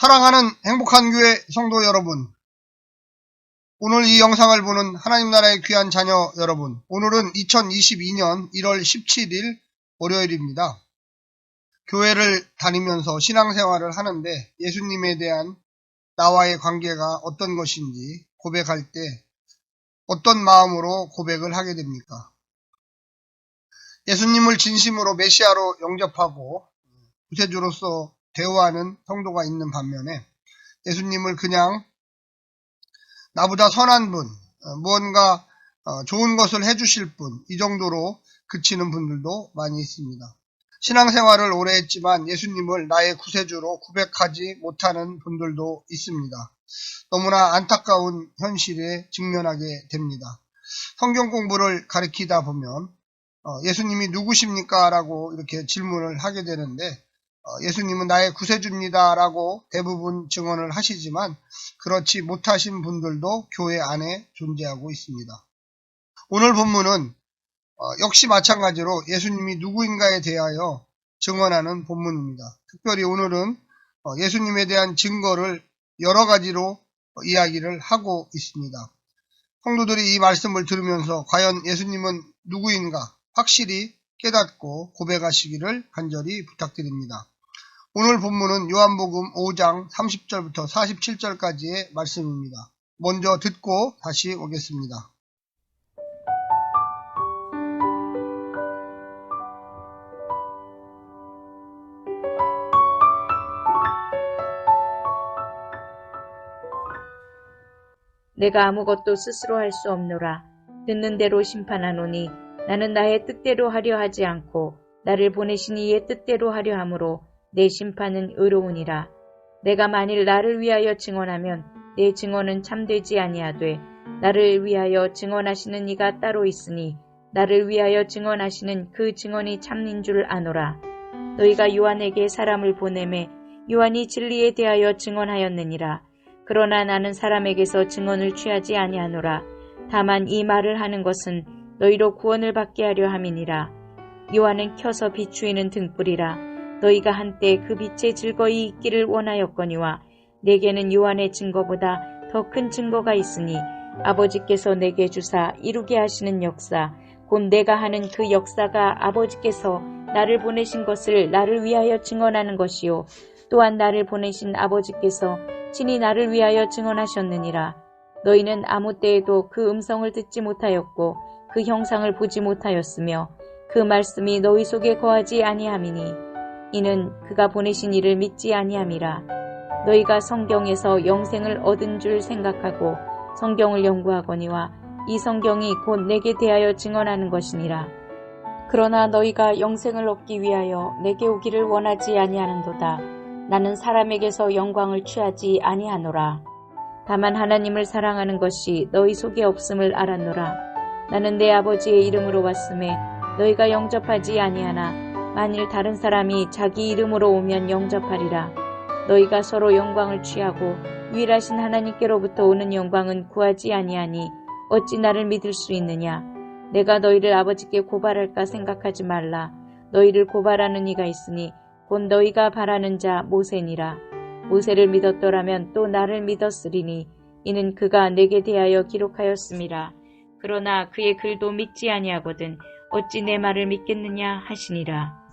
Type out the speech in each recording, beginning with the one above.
사랑하는 행복한 교회 성도 여러분, 오늘 이 영상을 보는 하나님 나라의 귀한 자녀 여러분, 오늘은 2022년 1월 17일 월요일입니다. 교회를 다니면서 신앙생활을 하는데 예수님에 대한 나와의 관계가 어떤 것인지 고백할 때 어떤 마음으로 고백을 하게 됩니까? 예수님을 진심으로 메시아로 영접하고 구세주로서 대우하는 성도가 있는 반면에 예수님을 그냥 나보다 선한 분, 무언가 좋은 것을 해주실 분, 이 정도로 그치는 분들도 많이 있습니다. 신앙생활을 오래 했지만 예수님을 나의 구세주로 고백하지 못하는 분들도 있습니다. 너무나 안타까운 현실에 직면하게 됩니다. 성경 공부를 가르치다 보면 예수님이 누구십니까? 라고 이렇게 질문을 하게 되는데 예수님은 나의 구세주입니다 라고 대부분 증언을 하시지만 그렇지 못하신 분들도 교회 안에 존재하고 있습니다. 오늘 본문은 역시 마찬가지로 예수님이 누구인가에 대하여 증언하는 본문입니다. 특별히 오늘은 예수님에 대한 증거를 여러 가지로 이야기를 하고 있습니다. 성도들이 이 말씀을 들으면서 과연 예수님은 누구인가 확실히 깨닫고 고백하시기를 간절히 부탁드립니다. 오늘 본문은 요한복음 5장 30절부터 47절까지의 말씀입니다. 먼저 듣고 다시 오겠습니다. 내가 아무것도 스스로 할 수 없노라. 듣는 대로 심판하노니 나는 나의 뜻대로 하려 하지 않고 나를 보내신 이의 뜻대로 하려 함으로 내 심판은 의로우니라. 내가 만일 나를 위하여 증언하면 내 증언은 참되지 아니하되 나를 위하여 증언하시는 이가 따로 있으니 나를 위하여 증언하시는 그 증언이 참인 줄 아노라. 너희가 요한에게 사람을 보내매 요한이 진리에 대하여 증언하였느니라. 그러나 나는 사람에게서 증언을 취하지 아니하노라. 다만 이 말을 하는 것은 너희로 구원을 받게 하려 함이니라. 요한은 켜서 비추이는 등불이라. 너희가 한때 그 빛에 즐거이 있기를 원하였거니와 내게는 요한의 증거보다 더 큰 증거가 있으니 아버지께서 내게 주사 이루게 하시는 역사, 곧 내가 하는 그 역사가 아버지께서 나를 보내신 것을 나를 위하여 증언하는 것이요 또한 나를 보내신 아버지께서 친히 나를 위하여 증언하셨느니라. 너희는 아무 때에도 그 음성을 듣지 못하였고 그 형상을 보지 못하였으며 그 말씀이 너희 속에 거하지 아니함이니 이는 그가 보내신 이를 믿지 아니함이라. 너희가 성경에서 영생을 얻은 줄 생각하고 성경을 연구하거니와 이 성경이 곧 내게 대하여 증언하는 것이니라. 그러나 너희가 영생을 얻기 위하여 내게 오기를 원하지 아니하는도다. 나는 사람에게서 영광을 취하지 아니하노라. 다만 하나님을 사랑하는 것이 너희 속에 없음을 알았노라. 나는 내 아버지의 이름으로 왔음에 너희가 영접하지 아니하나 만일 다른 사람이 자기 이름으로 오면 영접하리라. 너희가 서로 영광을 취하고 유일하신 하나님께로부터 오는 영광은 구하지 아니하니 어찌 나를 믿을 수 있느냐. 내가 너희를 아버지께 고발할까 생각하지 말라. 너희를 고발하는 이가 있으니 곧 너희가 바라는 자 모세니라. 모세를 믿었더라면 또 나를 믿었으리니 이는 그가 내게 대하여 기록하였음이라. 그러나 그의 글도 믿지 아니하거든 어찌 내 말을 믿겠느냐 하시니라.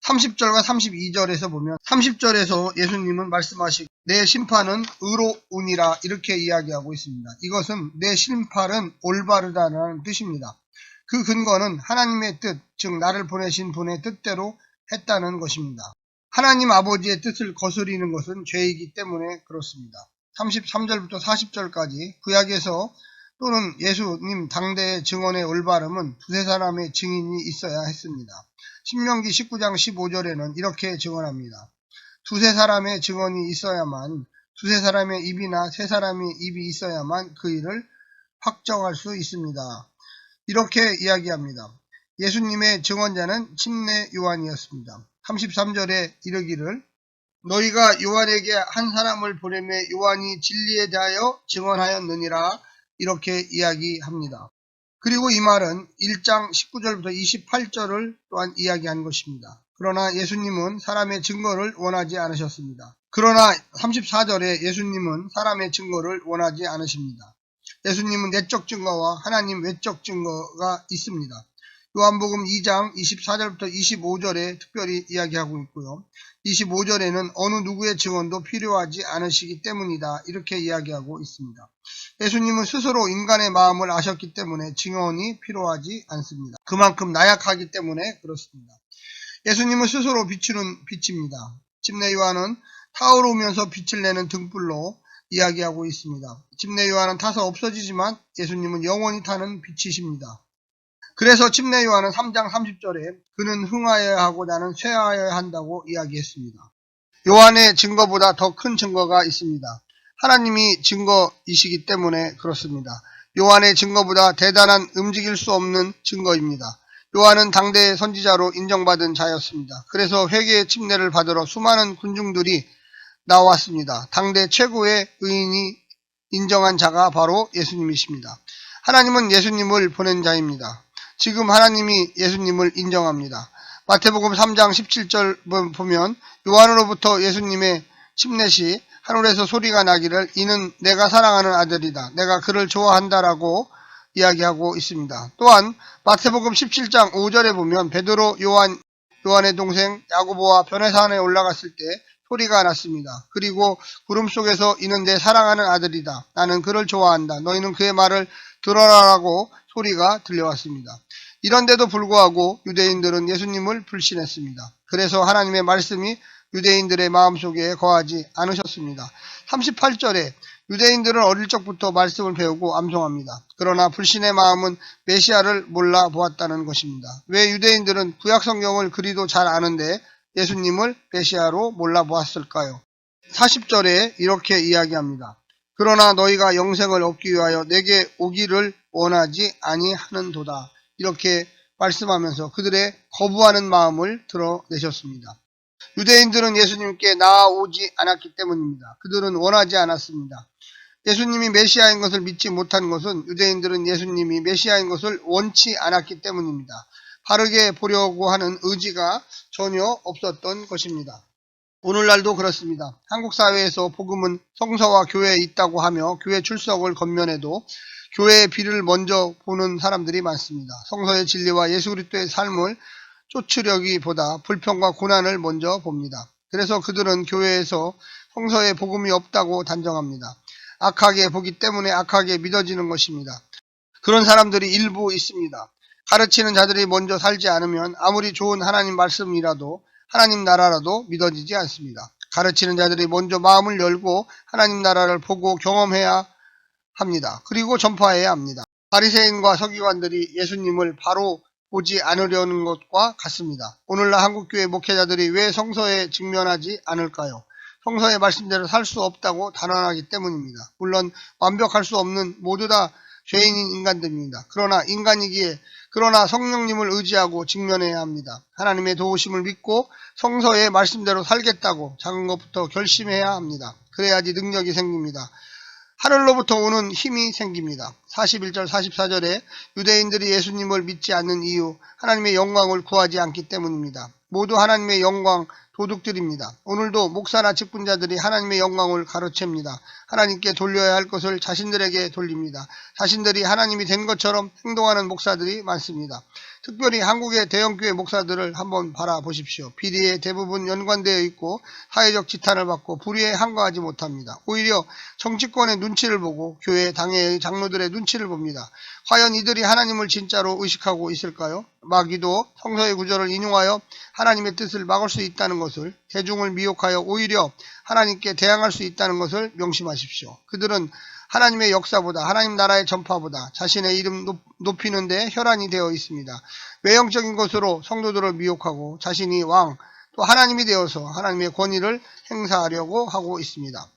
(30절과) 32절에서 보면 30절에서 예수님은 말씀하시고 내 심판은 의로우니라 이렇게 이야기하고 있습니다. 이것은 내 심판은 올바르다는 뜻입니다. 그 근거는 하나님의 뜻, 즉 나를 보내신 분의 뜻대로 했다는 것입니다. 하나님 아버지의 뜻을 거스리는 것은 죄이기 때문에 그렇습니다. 33절부터 40절까지 구약에서 또는 예수님 당대의 증언의 올바름은 두세 사람의 증인이 있어야 했습니다. 신명기 19장 15절에는 이렇게 증언합니다. 두세 사람의 증언이 있어야만, 두세 사람의 입이나 세 사람의 입이 있어야만 그 일을 확정할 수 있습니다. 이렇게 이야기합니다. 예수님의 증언자는 침례 요한이었습니다. 33절에 이르기를 너희가 요한에게 한 사람을 보내매 요한이 진리에 대하여 증언하였느니라 이렇게 이야기합니다. 그리고 이 말은 1장 19절부터 28절을 또한 이야기한 것입니다. 그러나 예수님은 사람의 증거를 원하지 않으셨습니다. 그러나 34절에 예수님은 사람의 증거를 원하지 않으십니다. 예수님은 내적 증거와 하나님 외적 증거가 있습니다. 요한복음 2장 24절부터 25절에 특별히 이야기하고 있고요. 25절에는 어느 누구의 증언도 필요하지 않으시기 때문이다 이렇게 이야기하고 있습니다. 예수님은 스스로 인간의 마음을 아셨기 때문에 증언이 필요하지 않습니다. 그만큼 나약하기 때문에 그렇습니다. 예수님은 스스로 비추는 빛입니다. 집내 요한은 타오르면서 빛을 내는 등불로 이야기하고 있습니다. 집내 요한은 타서 없어지지만 예수님은 영원히 타는 빛이십니다. 그래서 집내 요한은 3장 30절에 그는 흥하여야 하고 나는 쇠하여야 한다고 이야기했습니다. 요한의 증거보다 더 큰 증거가 있습니다. 하나님이 증거이시기 때문에 그렇습니다. 요한의 증거보다 대단한 움직일 수 없는 증거입니다. 요한은 당대의 선지자로 인정받은 자였습니다. 그래서 회개의 침례를 받으러 수많은 군중들이 나왔습니다. 당대 최고의 의인이 인정한 자가 바로 예수님이십니다. 하나님은 예수님을 보낸 자입니다. 지금 하나님이 예수님을 인정합니다. 마태복음 3장 17절 보면 요한으로부터 예수님의 침례시 하늘에서 소리가 나기를 이는 내가 사랑하는 아들이다. 내가 그를 좋아한다라고 이야기하고 있습니다. 또한 마태복음 17장 5절에 보면 베드로 요한의 동생 야고보와 변해산에 올라갔을 때 소리가 났습니다. 그리고 구름 속에서 이는 내 사랑하는 아들이다. 나는 그를 좋아한다. 너희는 그의 말을 들어라라고 소리가 들려왔습니다. 이런데도 불구하고 유대인들은 예수님을 불신했습니다. 그래서 하나님의 말씀이 유대인들의 마음속에 거하지 않으셨습니다. 38절에 유대인들은 어릴 적부터 말씀을 배우고 암송합니다. 그러나 불신의 마음은 메시아를 몰라 보았다는 것입니다. 왜 유대인들은 구약 성경을 그리도 잘 아는데 예수님을 메시아로 몰라 보았을까요? 40절에 이렇게 이야기합니다. 그러나 너희가 영생을 얻기 위하여 내게 오기를 원하지 아니하는도다. 이렇게 말씀하면서 그들의 거부하는 마음을 드러내셨습니다. 유대인들은 예수님께 나아오지 않았기 때문입니다. 그들은 원하지 않았습니다. 예수님이 메시아인 것을 믿지 못한 것은 유대인들은 예수님이 메시아인 것을 원치 않았기 때문입니다. 바르게 보려고 하는 의지가 전혀 없었던 것입니다. 오늘날도 그렇습니다. 한국 사회에서 복음은 성서와 교회에 있다고 하며 교회 출석을 겉면해도 교회의 비를 먼저 보는 사람들이 많습니다. 성서의 진리와 예수 그리스도의 삶을 쫓으려기보다 불평과 고난을 먼저 봅니다. 그래서 그들은 교회에서 성서에 복음이 없다고 단정합니다. 악하게 보기 때문에 악하게 믿어지는 것입니다. 그런 사람들이 일부 있습니다. 가르치는 자들이 먼저 살지 않으면 아무리 좋은 하나님 말씀이라도 하나님 나라라도 믿어지지 않습니다. 가르치는 자들이 먼저 마음을 열고 하나님 나라를 보고 경험해야 합니다. 그리고 전파해야 합니다. 바리새인과 서기관들이 예수님을 바로 보지 않으려는 것과 같습니다. 오늘날 한국교회 목회자들이 왜 성서에 직면하지 않을까요? 성서의 말씀대로 살 수 없다고 단언하기 때문입니다. 물론 완벽할 수 없는 모두 다 죄인인 인간들입니다. 그러나 성령님을 의지하고 직면해야 합니다. 하나님의 도우심을 믿고 성서의 말씀대로 살겠다고 작은 것부터 결심해야 합니다. 그래야지 능력이 생깁니다. 하늘로부터 오는 힘이 생깁니다. 41절 44절에 유대인들이 예수님을 믿지 않는 이유 하나님의 영광을 구하지 않기 때문입니다. 모두 하나님의 영광 도둑들입니다. 오늘도 목사나 직분자들이 하나님의 영광을 가로챕니다. 하나님께 돌려야 할 것을 자신들에게 돌립니다. 자신들이 하나님이 된 것처럼 행동하는 목사들이 많습니다. 특별히 한국의 대형교회 목사들을 한번 바라보십시오. 비리에 대부분 연관되어 있고 사회적 지탄을 받고 불의에 한가하지 못합니다. 오히려 정치권의 눈치를 보고 교회 당회의 장로들의 눈치를 봅니다. 과연 이들이 하나님을 진짜로 의식하고 있을까요? 마귀도 성서의 구절을 인용하여 하나님의 뜻을 막을 수 있다는 것을, 대중을 미혹하여 오히려 하나님께 대항할 수 있다는 것을 명심하십시오. 그들은 하나님의 역사보다 하나님 나라의 전파보다 자신의 이름 높이는 데 혈안이 되어 있습니다. 외형적인 것으로 성도들을 미혹하고 자신이 왕, 또 하나님이 되어서 하나님의 권위를 행사하려고 하고 있습니다.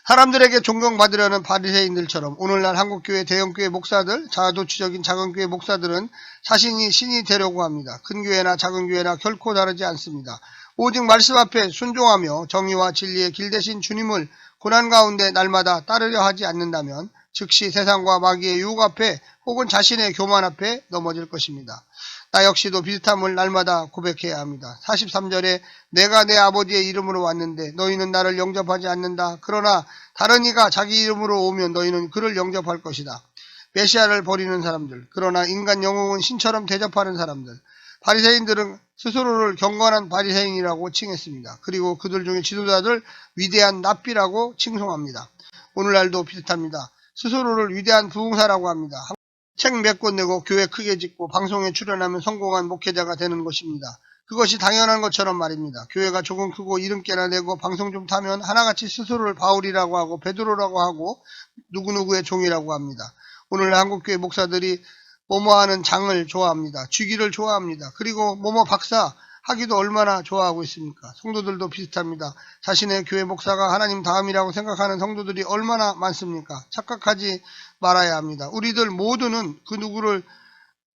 사람들에게 존경받으려는 바리새인들처럼 오늘날 한국교회 대형교회 목사들, 자아도취적인 작은교회 목사들은 자신이 신이 되려고 합니다. 큰 교회나 작은 교회나 결코 다르지 않습니다. 오직 말씀 앞에 순종하며 정의와 진리의 길 대신 주님을 고난 가운데 날마다 따르려 하지 않는다면 즉시 세상과 마귀의 유혹 앞에 혹은 자신의 교만 앞에 넘어질 것입니다. 나 역시도 비슷함을 날마다 고백해야 합니다. 43절에 내가 내 아버지의 이름으로 왔는데 너희는 나를 영접하지 않는다. 그러나 다른 이가 자기 이름으로 오면 너희는 그를 영접할 것이다. 메시아를 버리는 사람들, 그러나 인간 영웅은 신처럼 대접하는 사람들, 바리새인들은 스스로를 경건한 바리새인이라고 칭했습니다. 그리고 그들 중에 지도자들 위대한 랍비라고 칭송합니다. 오늘날도 비슷합니다. 스스로를 위대한 부흥사라고 합니다. 책 몇 권 내고 교회 크게 짓고 방송에 출연하면 성공한 목회자가 되는 것입니다. 그것이 당연한 것처럼 말입니다. 교회가 조금 크고 이름께나 내고 방송 좀 타면 하나같이 스스로를 바울이라고 하고 베드로라고 하고 누구누구의 종이라고 합니다. 오늘 한국교회 목사들이 뭐뭐하는 장을 좋아합니다. 쥐기를 좋아합니다. 그리고 뭐뭐 박사 하기도 얼마나 좋아하고 있습니까? 성도들도 비슷합니다. 자신의 교회 목사가 하나님 다음이라고 생각하는 성도들이 얼마나 많습니까? 착각하지 말아야 합니다. 우리들 모두는 그 누구를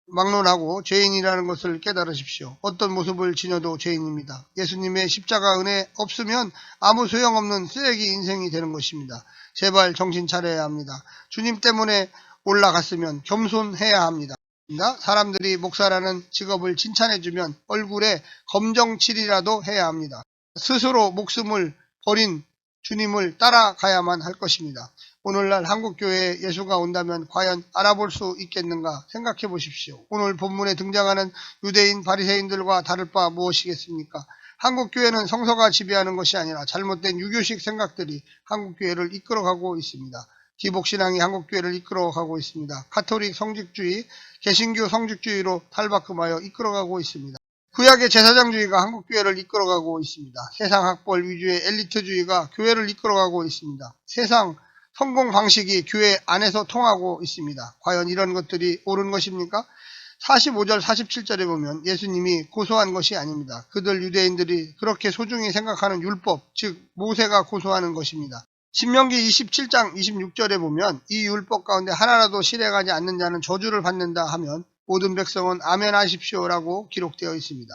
막론하고 죄인이라는 것을 깨달으십시오. 어떤 모습을 지녀도 죄인입니다. 예수님의 십자가 은혜 없으면 아무 소용없는 쓰레기 인생이 되는 것입니다. 제발 정신 차려야 합니다. 주님 때문에 올라갔으면 겸손해야 합니다. 사람들이 목사라는 직업을 칭찬해주면 얼굴에 검정칠이라도 해야 합니다. 스스로 목숨을 버린 주님을 따라가야만 할 것입니다. 오늘날 한국교회에 예수가 온다면 과연 알아볼 수 있겠는가 생각해 보십시오. 오늘 본문에 등장하는 유대인 바리새인들과 다를 바 무엇이겠습니까? 한국교회는 성서가 지배하는 것이 아니라 잘못된 유교식 생각들이 한국교회를 이끌어가고 있습니다. 기복신앙이 한국교회를 이끌어가고 있습니다. 가톨릭 성직주의, 개신교 성직주의로 탈바꿈하여 이끌어가고 있습니다. 구약의 제사장주의가 한국교회를 이끌어가고 있습니다. 세상 학벌 위주의 엘리트주의가 교회를 이끌어가고 있습니다. 세상 성공 방식이 교회 안에서 통하고 있습니다. 과연 이런 것들이 옳은 것입니까? 45절 47절에 보면 예수님이 고소한 것이 아닙니다. 그들 유대인들이 그렇게 소중히 생각하는 율법, 즉 모세가 고소하는 것입니다. 신명기 27장 26절에 보면 이 율법 가운데 하나라도 실행하지 않는 자는 저주를 받는다 하면 모든 백성은 아멘 하십시오라고 기록되어 있습니다.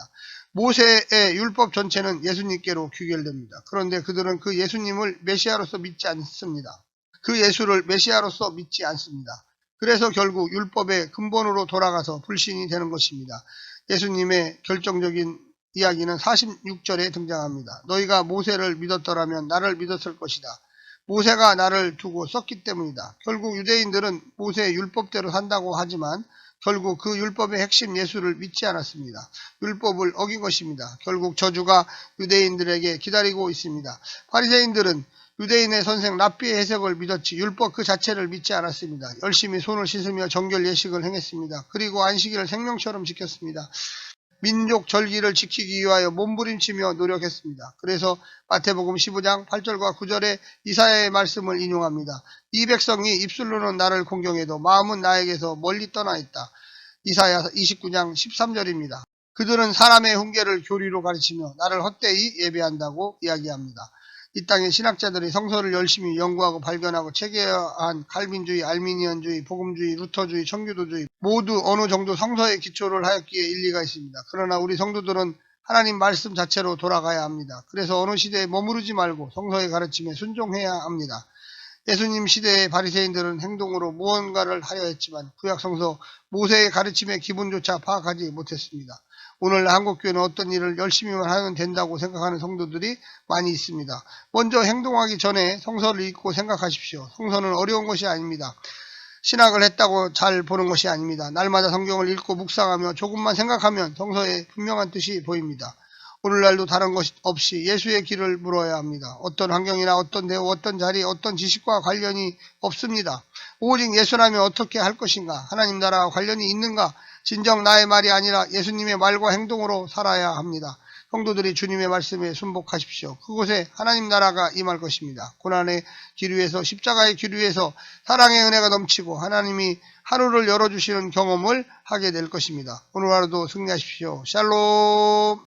모세의 율법 전체는 예수님께로 귀결됩니다. 그런데 그들은 그 예수님을 메시아로서 믿지 않습니다. 그 예수를 메시아로서 믿지 않습니다. 그래서 결국 율법의 근본으로 돌아가서 불신이 되는 것입니다. 예수님의 결정적인 이야기는 46절에 등장합니다. 너희가 모세를 믿었더라면 나를 믿었을 것이다. 모세가 나를 두고 썼기 때문이다. 결국 유대인들은 모세의 율법대로 산다고 하지만 결국 그 율법의 핵심 예수를 믿지 않았습니다. 율법을 어긴 것입니다. 결국 저주가 유대인들에게 기다리고 있습니다. 바리새인들은 유대인의 선생 랍비의 해석을 믿었지 율법 그 자체를 믿지 않았습니다. 열심히 손을 씻으며 정결 예식을 행했습니다. 그리고 안식일을 생명처럼 지켰습니다. 민족 절기를 지키기 위하여 몸부림치며 노력했습니다. 그래서 마태복음 15장 8절과 9절에 이사야의 말씀을 인용합니다. 이 백성이 입술로는 나를 공경해도 마음은 나에게서 멀리 떠나 있다. 이사야 29장 13절입니다. 그들은 사람의 훈계를 교리로 가르치며 나를 헛되이 예배한다고 이야기합니다. 이 땅의 신학자들이 성서를 열심히 연구하고 발견하고 체계화한 칼빈주의, 알미니언주의, 복음주의, 루터주의, 청교도주의 모두 어느 정도 성서에 기초를 하였기에 일리가 있습니다. 그러나 우리 성도들은 하나님 말씀 자체로 돌아가야 합니다. 그래서 어느 시대에 머무르지 말고 성서의 가르침에 순종해야 합니다. 예수님 시대의 바리새인들은 행동으로 무언가를 하려 했지만 구약 성서 모세의 가르침의 기본조차 파악하지 못했습니다. 오늘 한국교회는 어떤 일을 열심히만 하면 된다고 생각하는 성도들이 많이 있습니다. 먼저 행동하기 전에 성서를 읽고 생각하십시오. 성서는 어려운 것이 아닙니다. 신학을 했다고 잘 보는 것이 아닙니다. 날마다 성경을 읽고 묵상하며 조금만 생각하면 성서에 분명한 뜻이 보입니다. 오늘날도 다른 것 없이 예수의 길을 물어야 합니다. 어떤 환경이나 어떤 대우, 어떤 자리, 어떤 지식과 관련이 없습니다. 오직 예수라면 어떻게 할 것인가? 하나님 나라와 관련이 있는가? 진정 나의 말이 아니라 예수님의 말과 행동으로 살아야 합니다. 성도들이 주님의 말씀에 순복하십시오. 그곳에 하나님 나라가 임할 것입니다. 고난의 길 위에서 십자가의 길 위에서 사랑의 은혜가 넘치고 하나님이 하루를 열어주시는 경험을 하게 될 것입니다. 오늘 하루도 승리하십시오. 샬롬.